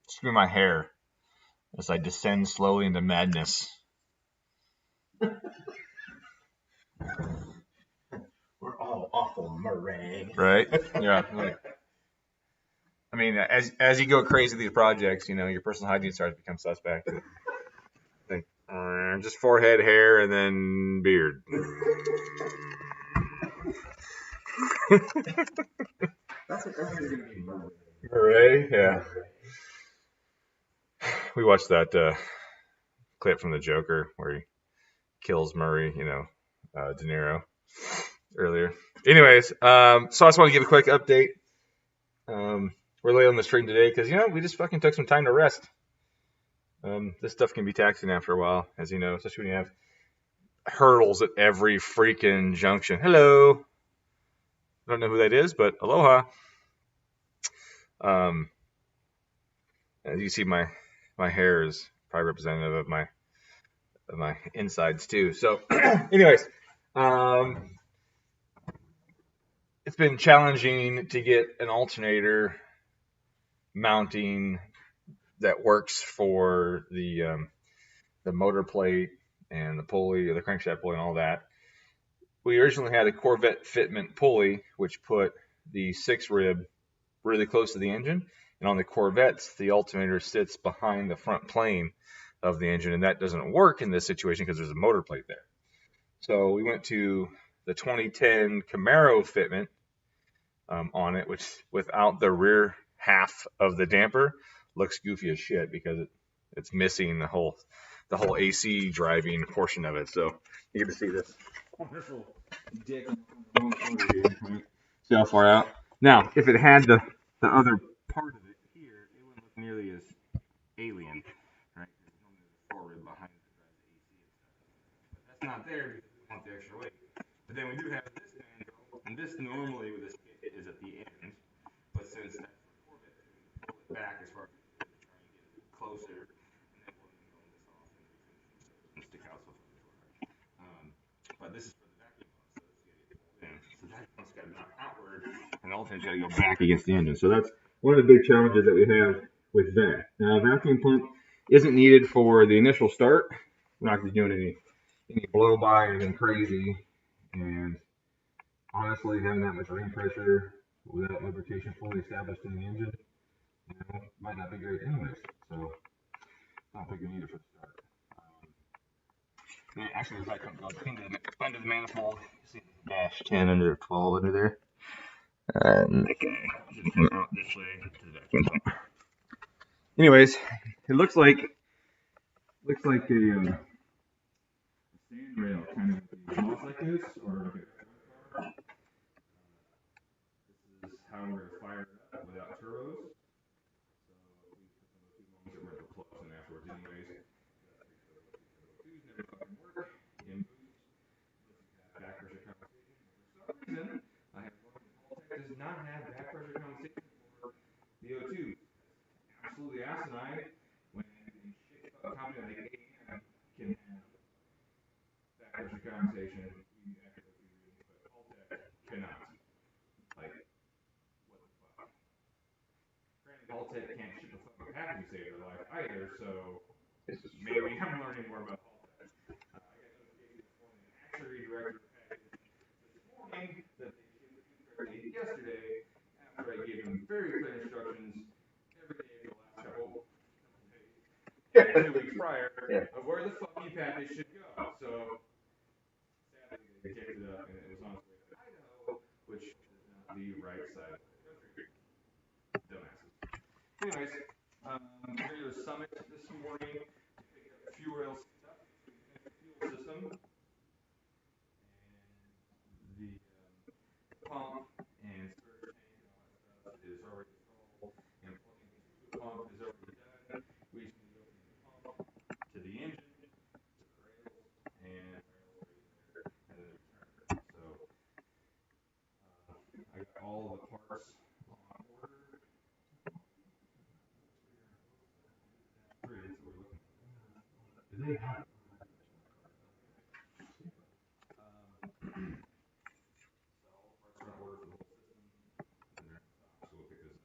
Screw my hair as I descend slowly into madness. We're all awful, Murray. Right? Yeah. I mean, as you go crazy with these projects, you know, your personal hygiene starts to become suspect. Like, just forehead hair and then beard. That's going to be Murray. Murray, yeah. We watched that clip from the Joker where he kills Murray, you know, De Niro earlier. Anyways, so I just want to give a quick update. We're late on the stream today because, you know, we just fucking took some time to rest. This stuff can be taxing after a while, as you know, especially when you have hurdles at every freaking junction. Hello. I don't know who that is, but aloha. As you see, my hair is probably representative of my insides too. So, anyways, it's been challenging to get an alternator mounting that works for the motor plate and the pulley or the crankshaft pulley and all that. We originally had a Corvette fitment pulley, which put the 6-rib really close to the engine. And on the Corvettes, the alternator sits behind the front plane of the engine, and that doesn't work in this situation because there's a motor plate there. So we went to the 2010 Camaro fitment on it, which without the rear half of the damper looks goofy as shit because it's missing the whole AC driving portion of it. So you get to see this wonderful dick. See how far out? Now, if it had the other part of it here, it wouldn't look nearly as alien, right? There's normally the forward behind it that drives the AC and stuff. But that's not there because we want the extra weight. But then we do have this mandrel, and this normally with this kit is at the end. But since that's for Corvette, we pull it back as far as we could to try and get it closer, and then we'll mill this off and refinish it and stick out so far. But this is for the vacuum pump, so it's going to get pulled in. So that pump's got to knock outward, and the alternator's got to go back against the engine. So that's one of the big challenges that we have with that. Now, a vacuum pump isn't needed for the initial start. We're not going to be doing any blow by or anything crazy. And honestly, having that much ring pressure without lubrication fully established in the engine, you know, might not be great anyways. So I don't think we need it for the start. Actually, as I come under the manifold, you see the dash 10 under 12 under there. And that guy didn't come out this way to the vacuum pump. Anyways, it looks like a sand rail kind of moss like this, or like a car. This is how we're fired up without turbos. So we put some of the two moments that were at the plus and afterwards anyways. Never fucking work. In boost, back pressure compensation. For some reason, I have one Tech does not have back pressure compensation for VO2. Absolutely asinine when a shit company like AM can have back pressure compensation, but Tech cannot. Like, what the fuck? Granted, Tech can't ship a fucking package to save their life either, so maybe I'm learning more about Tech. I got notification this morning, actually director package this morning that they shipped incorrectly yesterday after I gave them very clear instructions every day for the last couple days, 2 weeks prior, of where the fucking package should go. So sadly, they picked it up and it was on its way to Idaho, which is not the right side of the country. Dumbasses. Anyways, we're going to the summit this morning to pick up fuel stuff, fuel system, and the pump and storage tank and all that stuff is already installed, and plugging into the pump is already done. We just need to go from the pump to the engine, to the rails, and rails right there, and then return. So I got all of the parts on order. That's what we're looking for. Do they have? So all the parts are on order for the whole system, and they're in stock. So we'll pick this up.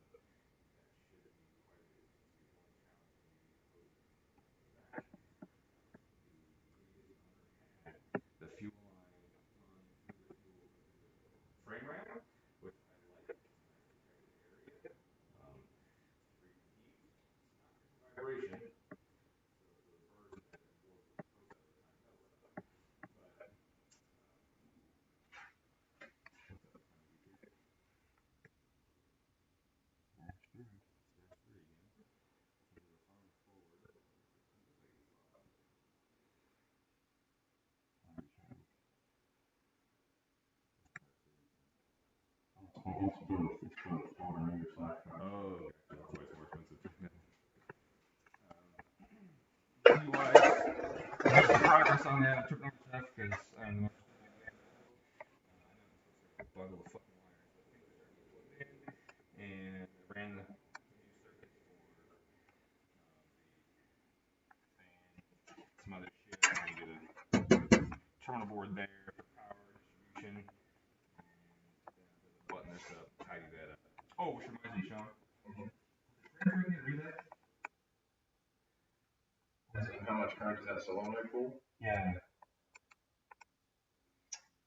it's both. It's both alternator slash drive. Oh, gotcha. That's why it's more expensive. Key-wise, I made some progress on that. I took over stuff because bundle of fucking wires, but things are starting to get plugged in, and I ran the new circuits for some other shit. I needed a terminal board there for power distribution, and then I button this up, tidy that up. Oh, which reminds me, Sean. Transfer can read that? How much current does that solenoid pull? Yeah.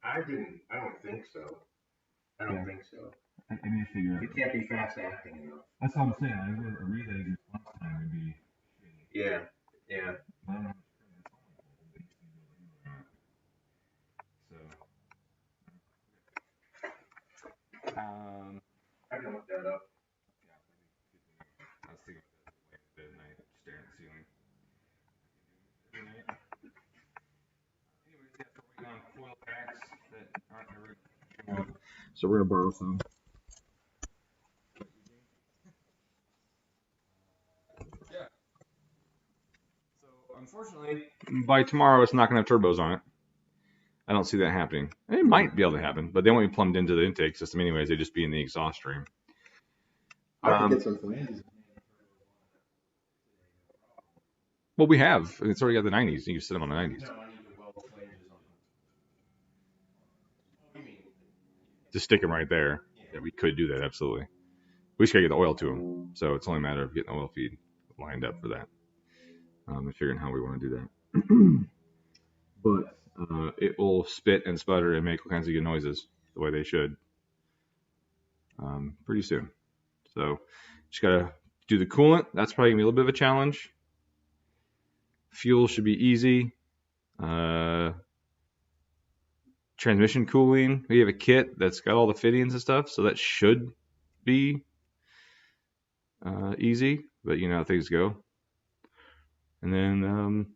I don't think so. I don't think so. I need to figure It can't be fast acting enough. That's what I'm saying. I think a relay's response time would be shitty. Yeah. Yeah. I don't know how much current that's on, but you see so. I can look that up. I was thinking about that the other night, staring at the ceiling. Anyways, yeah, so we're waiting on foil packs that aren't ever. So we're gonna borrow some. Yeah. So unfortunately, by tomorrow, it's not gonna have turbos on it. I don't see that happening. It might be able to happen, but they won't be plumbed into the intake system anyways. They just be in the exhaust stream. I could get some flanges. Well, we have. It's already got the 90s. You can sit them on the 90s. No, I need to weld flanges on them. You mean? Just stick them right there. Yeah, we could do that, absolutely. We just gotta get the oil to them. So it's only a matter of getting the oil feed lined up for that. And figuring how we want to do that. But it will spit and sputter and make all kinds of good noises the way they should pretty soon. So just gotta do the coolant. That's probably gonna be a little bit of a challenge. Fuel should be easy. Transmission cooling. We have a kit that's got all the fittings and stuff, so that should be easy. But you know how things go. And then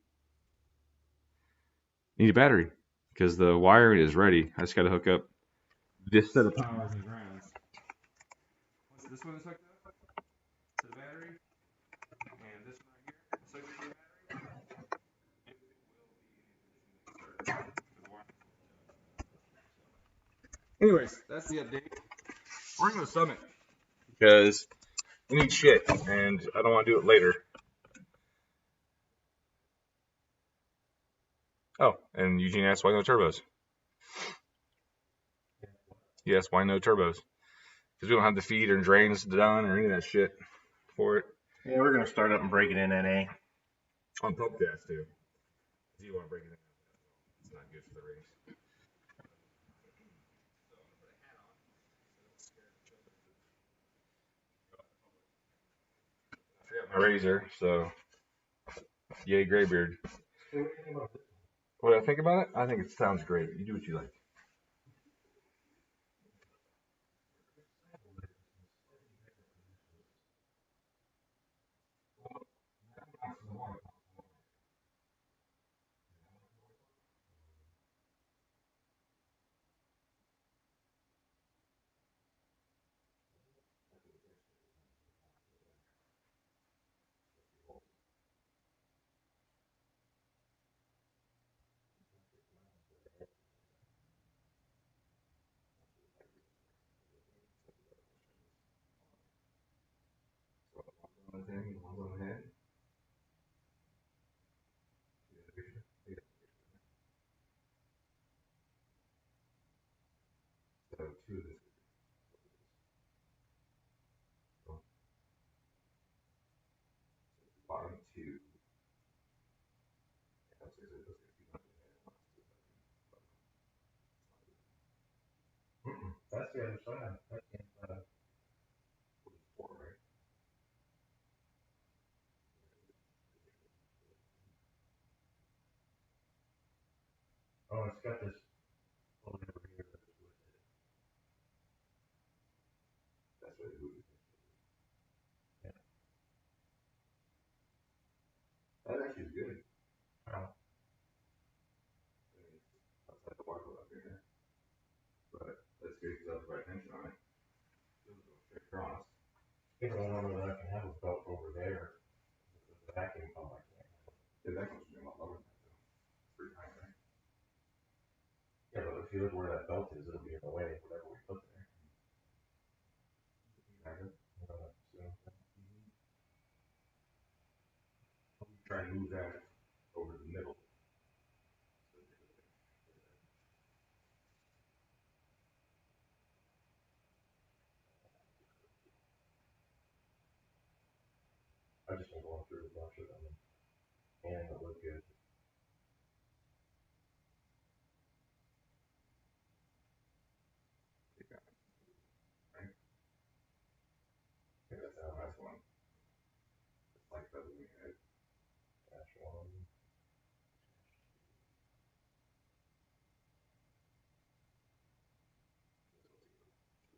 need a battery because the wiring is ready. I just got to hook up this set of powers and grounds. What's this one is hooked up to the battery, and this one right here is hooked up to the battery. It will be in a position to start. Anyways, that's the update. We're going to Summit because we need shit, and I don't want to do it later. Oh, and Eugene asked why no turbos. Yes, why no turbos? Because we don't have the feed or drains done or any of that shit for it. Yeah, we're gonna start up and break it in NA. On pump gas too. Do you want to break it in? It's not good for the rings. I forgot my razor, so yay graybeard. What do I think about it? I think it sounds great. You do what you like. One thing, one's on the head. So two of this. Bottom two. That's the other side. That's the other side. Four, right? Oh, it's got this over here. That's what it would be. Yeah. That actually is good. Oh. Outside the water up here. But that's good because that's right tension on it. I don't know that I can have a belt over there. The vacuum pump I can't. Yeah, that one's a lot lower than that though. It's pretty high, right? Yeah, but if you look where that belt is, it'll be in the way of whatever we put there. Exactly. Try and move that over the middle. I've just been going through a bunch of them, and it looked good. Yeah, that's the last one. It's like the we had. Dash one.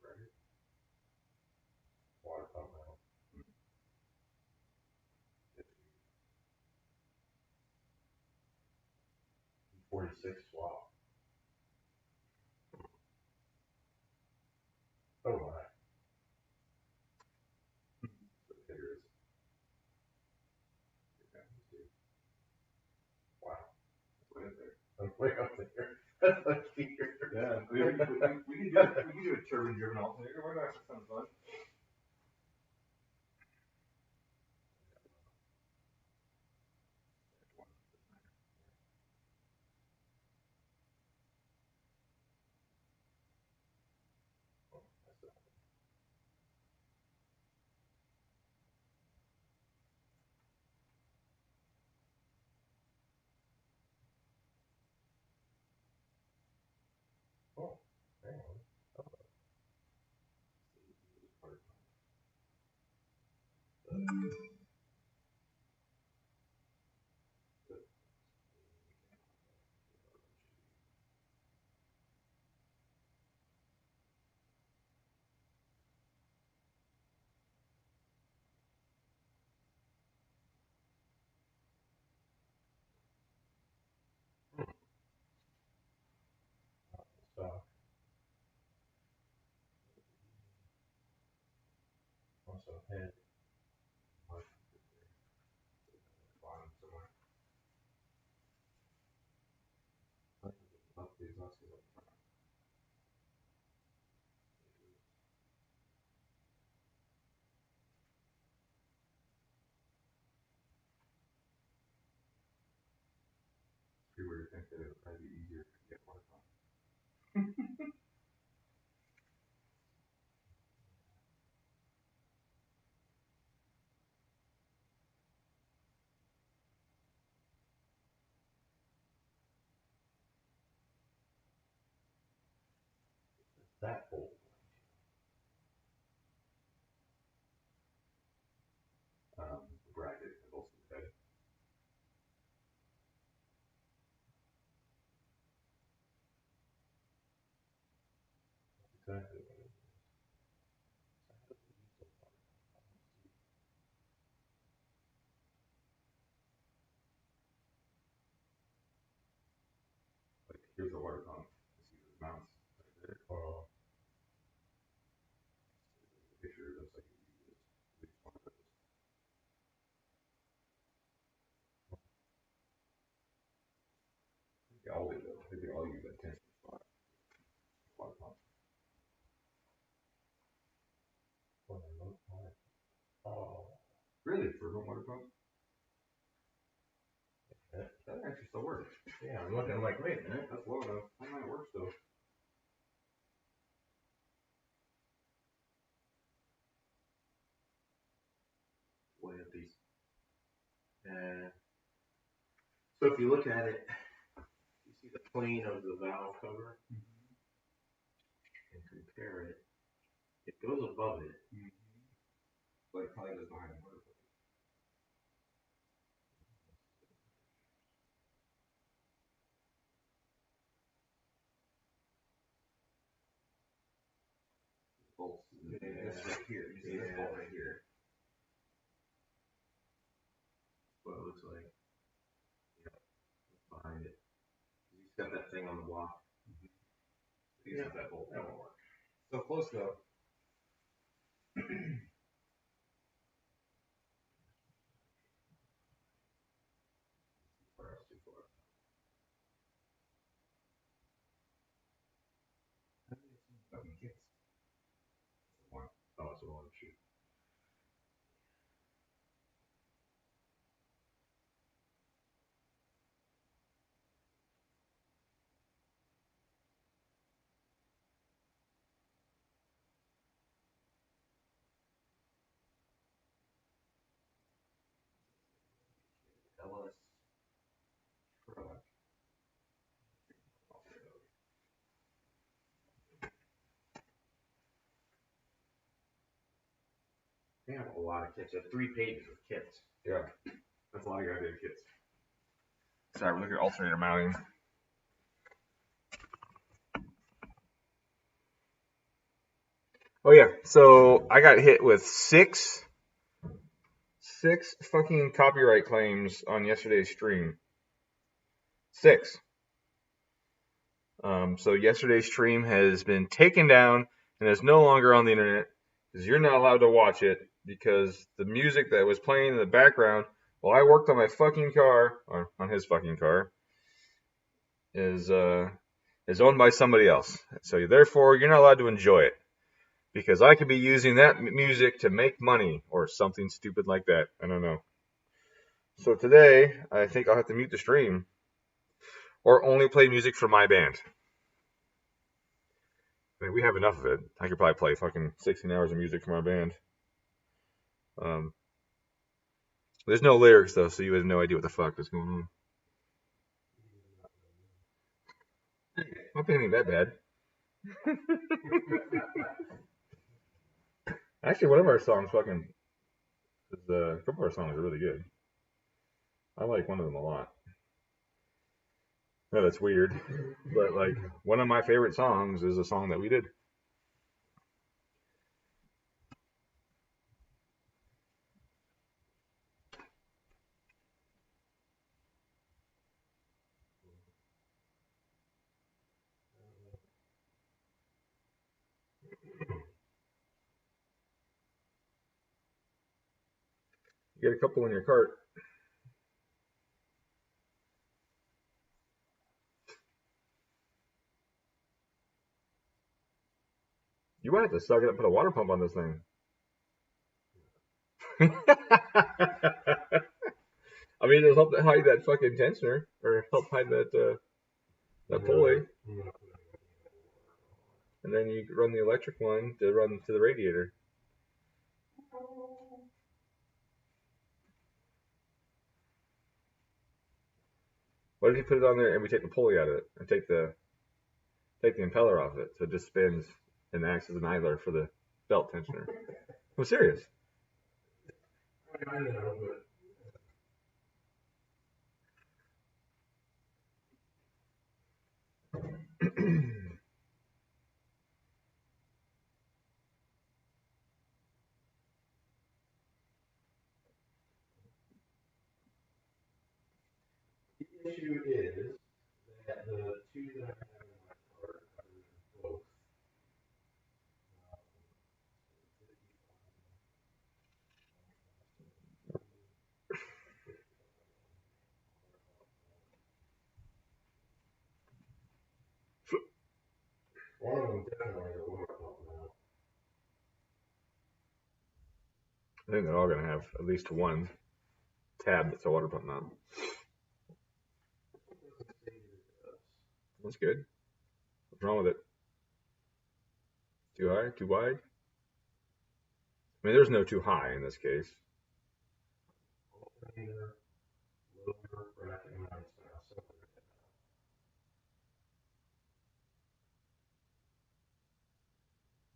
Right. Water pump now. 46 swap. Oh my. So the hitter is. It happens too. Wow. That's way up there. I'm way up there. That's like here. Yeah, we can do a turbine driven alternator. Why not? That sounds fun. Oh, hang on. Stock. Also head. Bottom somewhere. Up the exhaust is up front. It's pretty weird to think that it would probably be easier to get water pump. That bolt. Bracket is also the head. Exactly what it is. Like here's a water pump. You see those mounts right there. Oh, The picture looks like you use at least one of those. They all do though. I think they all use that tension spot. Water pump. what a low part. Oh. Really? For a home water pump? Yeah. That actually still works. Yeah, I'm looking like, wait a minute. That's low enough. That might work still. Way up these. So if you look at it, you see the plane of the valve cover and compare it. It goes above it. But it probably does behind the water pump. Bolts. This right here. You see this bolt right here. What it looks like. Yeah, behind it. He's got that thing on the block. Yeah, that bolt. That won't work. So close though. They have a lot of kits. They have 3 pages of kits. Yeah. That's a lot of goddamn kits. Sorry, look at alternator mounting. Oh yeah, so I got hit with six fucking copyright claims on yesterday's stream. 6. So yesterday's stream has been taken down and is no longer on the internet because you're not allowed to watch it because the music that was playing in the background while I worked on my fucking car, or on his fucking car, is owned by somebody else. So therefore, you're not allowed to enjoy it because I could be using that music to make money or something stupid like that. I don't know. So today, I think I'll have to mute the stream or only play music from my band. I mean, we have enough of it. I could probably play fucking 16 hours of music from our band. There's no lyrics though, so you have no idea what the fuck is going on. My band ain't that bad. Actually, one of our songs fucking is a couple of our songs are really good. I like one of them a lot. No, that's weird, but like one of my favorite songs is a song that we did. You get a couple in your cart. You might have to suck it up and put a water pump on this thing. I mean, it'll help hide that fucking tensioner, or help hide that pulley. And then you run the electric one to run to the radiator. What if you put it on there and we take the pulley out of it and take the impeller off it so it just spins and acts as an idler for the belt tensioner? I'm serious. I know, but the issue is that the 2 that I have in my cart are both. One of them definitely has a water pump now. I think they're all going to have at least one tab that's a water pump now. That's good. What's wrong with it? Too high? Too wide? I mean, there's no too high in this case.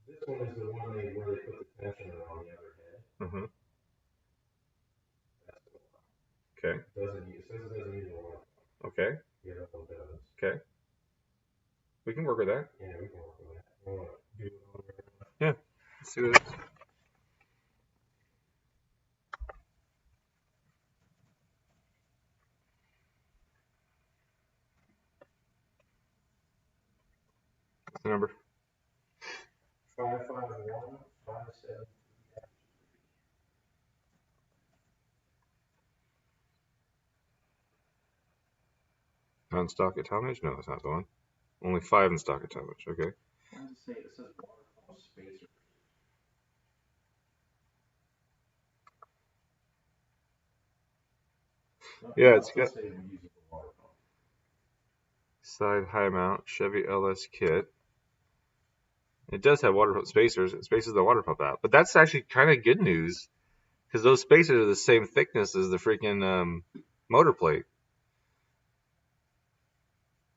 This one is the one where they put the tensioner on the other head. Mm-hmm. That's the one. Okay. It says it doesn't use a water pump. Okay. Yeah, that one does. Okay. We can work with that. Yeah, we can work with that. Yeah. Let's see what it is. What's the number? 551-57. On stock at Talmadge? No, that's not the one. Only 5 in stock at Talmadge. Okay. What does it say? It says water pump spacer. Yeah, it's got side high mount Chevy LS kit. It does have water pump spacers. It spaces the water pump out, but that's actually kind of good news because those spacers are the same thickness as the freaking motor plate.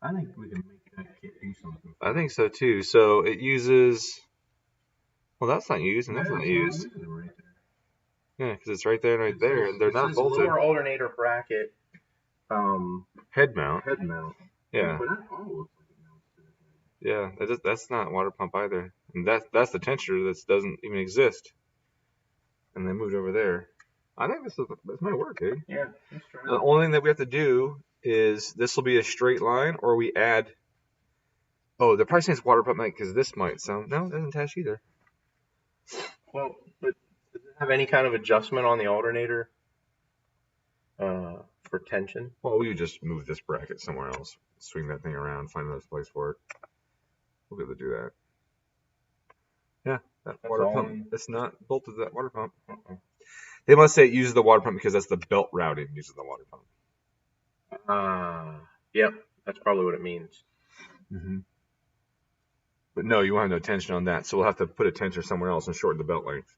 I think we can make that kit do something. I think so too. So it uses. Well, that's not used, and that's not used. Yeah, because it's right there and right there, and they're not bolted. Lower alternator bracket. Head mount. Head mount. Yeah. But that all looks like it mounts to the head. Yeah, that's not water pump either. And that's the tensioner that doesn't even exist. And they moved over there. I think this might work, dude. Yeah, let's try The it. only thing that we have to do is this will be a straight line, or we add. Oh, the pricing is water pump might because this might sound no, it doesn't attach either. Well, but does it have any kind of adjustment on the alternator for tension? Well, you just move this bracket somewhere else, swing that thing around, find another place for it. We'll be able to do that. Yeah, that's water pump. It's not bolted to that water pump. They must say it uses the water pump because that's the belt routing uses the water pump. Yep, that's probably what it means. Mm-hmm. But no, you won't have no tension on that, so we'll have to put a tensioner somewhere else and shorten the belt length.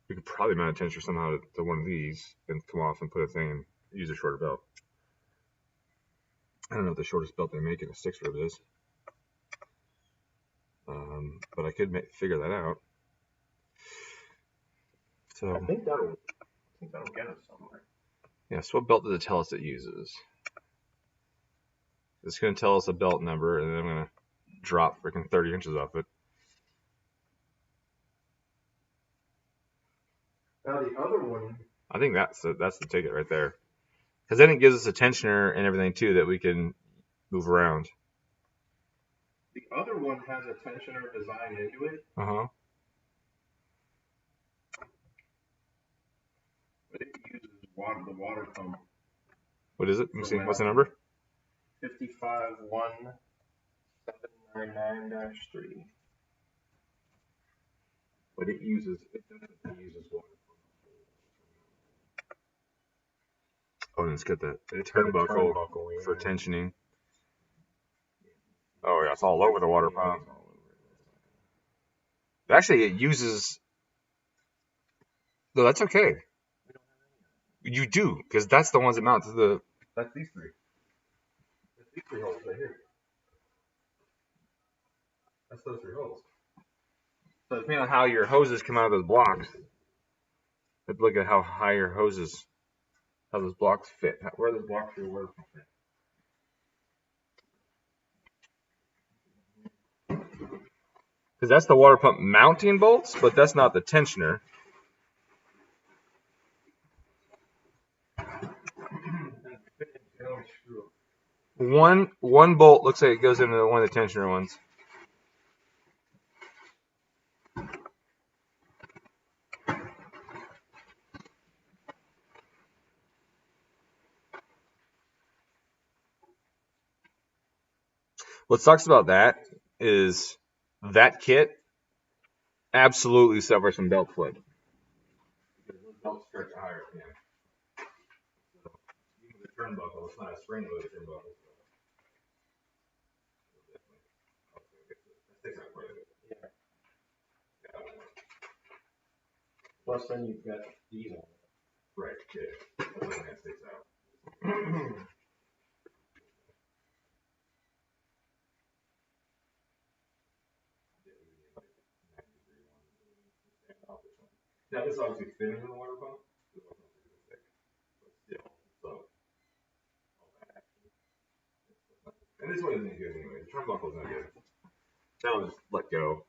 We could probably mount a tensioner somehow to one of these and come off and put a thing and use a shorter belt. I don't know what the shortest belt they make in a 6-rib is. But I could figure that out. So I think that'll get us somewhere. Yeah, so what belt does it tell us it uses? It's going to tell us a belt number, and then I'm going to drop freaking 30 inches off it. Now the other one. I think that's the ticket right there. Because then it gives us a tensioner and everything too that we can move around. The other one has a tensioner designed into it. Uh-huh. But it uses the water pump. What is it? Let me see. What's the number? 551799-3. But it definitely uses water pump. Oh, and it's got the turnbuckle for tensioning. Oh yeah, it's all over the water pump. Actually, it uses. No, that's okay. You do, because that's the ones that mount to the. That's these three. That's these 3 holes right here. That's those 3 holes. So depending on how your hoses come out of those blocks, let's look at how high your hoses, how those blocks fit, where those blocks are, where they fit. Because that's the water pump mounting bolts, but that's not the tensioner. One bolt looks like it goes into one of the tensioner ones. What sucks about that is that kit absolutely suffers from belt flip. Because those belts stretch higher at the end. So, even the turnbuckle, it's not a spring-loaded turnbuckle. Plus, then you've got these on. Right, yeah. That's what that sticks out. Now, this is obviously thinner than the water pump. This one's not super thick. But still, so. And this one isn't good anyway. The turnbuckle's not good. That'll just let go.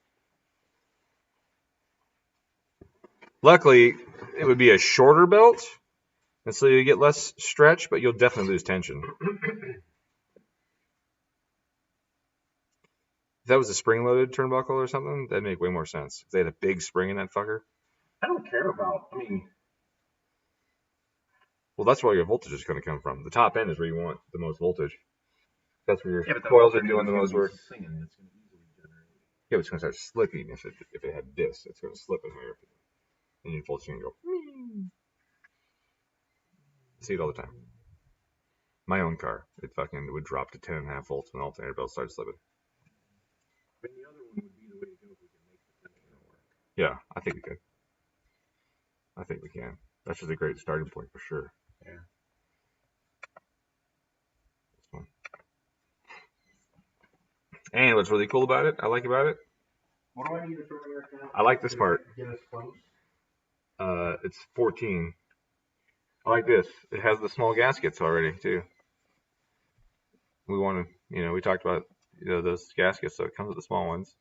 Luckily, it would be a shorter belt, and so you get less stretch, but you'll definitely lose tension. If that was a spring-loaded turnbuckle or something, that'd make way more sense. If they had a big spring in that fucker. I don't care about. Well, that's where your voltage is going to come from. The top end is where you want the most voltage. That's where your coils are doing the most work. Yeah, but it's going to start slipping if it had this. It's going to slip in here. And your voltage is going to go. See it all the time. My own car, it fucking would drop to 10.5 volts when the alternator belt started slipping. The other one would be the way to go if we can make the tensioner work. Yeah, I think we could. I think we can. That's just a great starting point for sure. Yeah. This one. And what's really cool about it, I like about it. What do I need to turn right now? I like this part. Get us close. It's 14. I like this. It has the small gaskets already too. We want to, we talked about, those gaskets, so it comes with the small ones.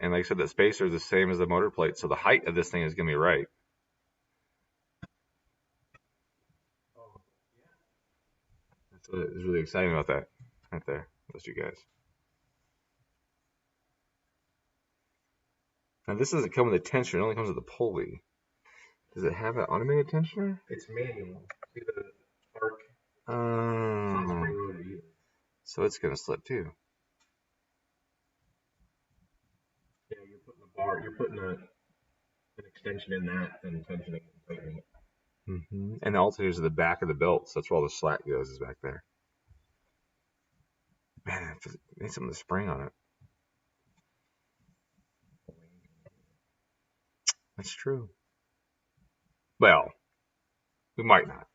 And like I said, that spacer is the same as the motor plate, so the height of this thing is going to be right. Oh, yeah. That's what is really exciting about that, right there, those two guys. Now this doesn't come with a tensioner; it only comes with a pulley. Does it have an automated tensioner? It's manual. See the arc? It's not Oh, spring-loaded either. so it's going to slip too. Yeah, you're putting a bar, you're putting an extension in that and tensioning and tightening it. And the alternators at the back of the belt, so that's where all the slack goes, is back there. Man, it needs some of the spring on it. That's true. Well, we might not.